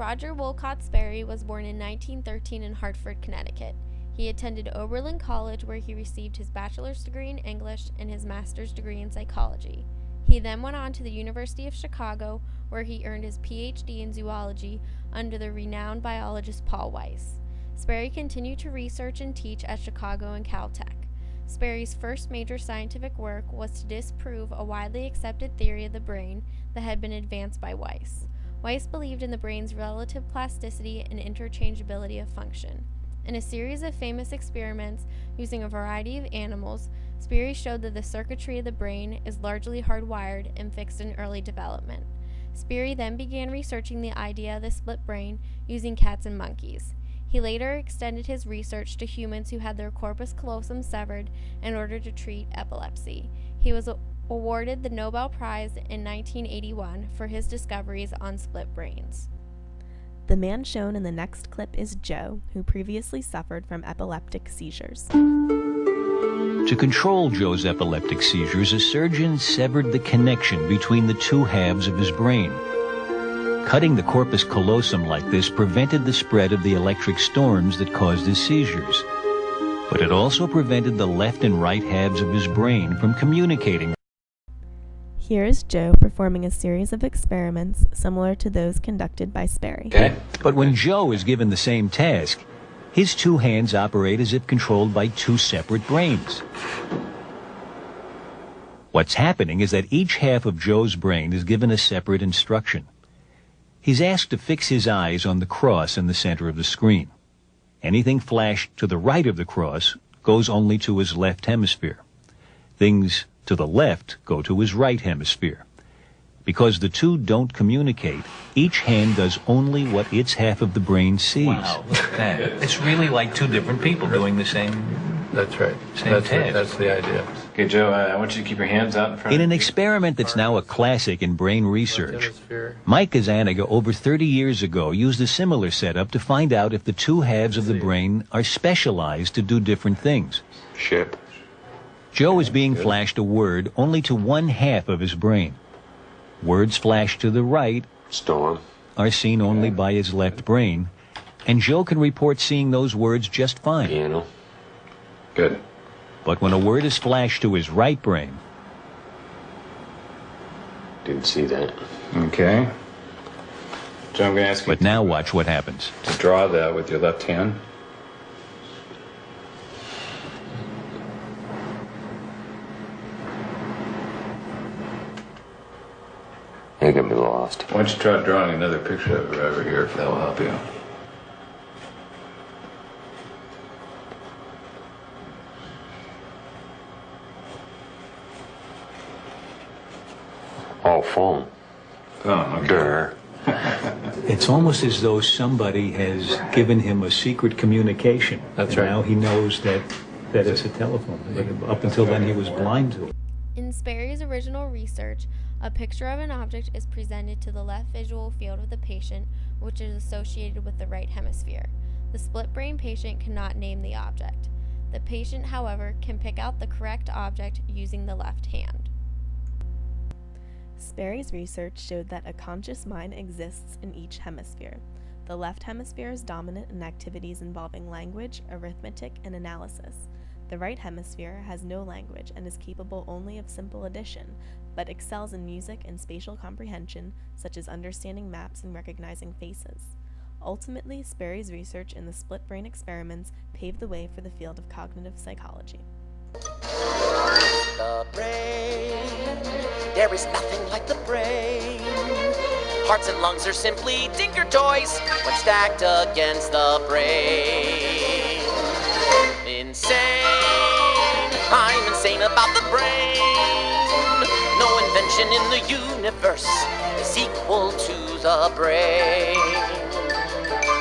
Roger Wolcott Sperry was born in 1913 in Hartford, Connecticut. He attended Oberlin College, where he received his bachelor's degree in English and his master's degree in psychology. He then went on to the University of Chicago, where he earned his Ph.D. in zoology under the renowned biologist Paul Weiss. Sperry continued to research and teach at Chicago and Caltech. Sperry's first major scientific work was to disprove a widely accepted theory of the brain that had been advanced by Weiss. Weiss believed in the brain's relative plasticity and interchangeability of function. In a series of famous experiments using a variety of animals, Sperry showed that the circuitry of the brain is largely hardwired and fixed in early development. Sperry then began researching the idea of the split brain using cats and monkeys. He later extended his research to humans who had their corpus callosum severed in order to treat epilepsy. He was awarded the Nobel Prize in 1981 for his discoveries on split brains. The man shown in the next clip is Joe, who previously suffered from epileptic seizures. To control Joe's epileptic seizures, a surgeon severed the connection between the two halves of his brain. Cutting the corpus callosum like this prevented the spread of the electric storms that caused his seizures. But it also prevented the left and right halves of his brain from communicating. Here is Joe performing a series of experiments similar to those conducted by Sperry. Okay. But when Joe is given the same task, his two hands operate as if controlled by two separate brains. What's happening is that each half of Joe's brain is given a separate instruction. He's asked to fix his eyes on the cross in the center of the screen. Anything flashed to the right of the cross goes only to his left hemisphere. Things to the left go to his right hemisphere. Because the two don't communicate, each hand does only what its half of the brain sees. Wow, look at that. It's really like two different people doing the same. That's right. Same task. That's the idea. Okay, Joe, I want you to keep your hands out in front In of an you. experiment that's now a classic in brain research, Mike Kazaniga over 30 years ago used a similar setup to find out if the two halves of the brain are specialized to do different things. Ship. Joe is being flashed a word only to one half of his brain. Words flashed to the right Storm. are seen only by his left brain, and Joe can report seeing those words just fine. Piano. Good. But when a word is flashed to his right brain, Didn't see that. Okay. Joe, I'm going to ask you but now watch what happens. to draw that with your left hand. You're gonna be lost. Why don't you try drawing another picture of it over here, if that will help you. Oh, phone. Oh, okay. Durr. It's almost as though somebody has given him a secret communication. That's and right. Now he knows that it's a telephone. But up until then, he was blind to it. In Sperry's original research, a picture of an object is presented to the left visual field of the patient, which is associated with the right hemisphere. The split brain patient cannot name the object. The patient, however, can pick out the correct object using the left hand. Sperry's research showed that a conscious mind exists in each hemisphere. The left hemisphere is dominant in activities involving language, arithmetic, and analysis. The right hemisphere has no language and is capable only of simple addition, but excels in music and spatial comprehension, such as understanding maps and recognizing faces. Ultimately, Sperry's research in the split brain experiments paved the way for the field of cognitive psychology. The brain, there is nothing like the brain. Hearts and lungs are simply tinker toys when stacked against the brain. Insane, I'm insane about the brain. No invention in the universe is equal to the brain.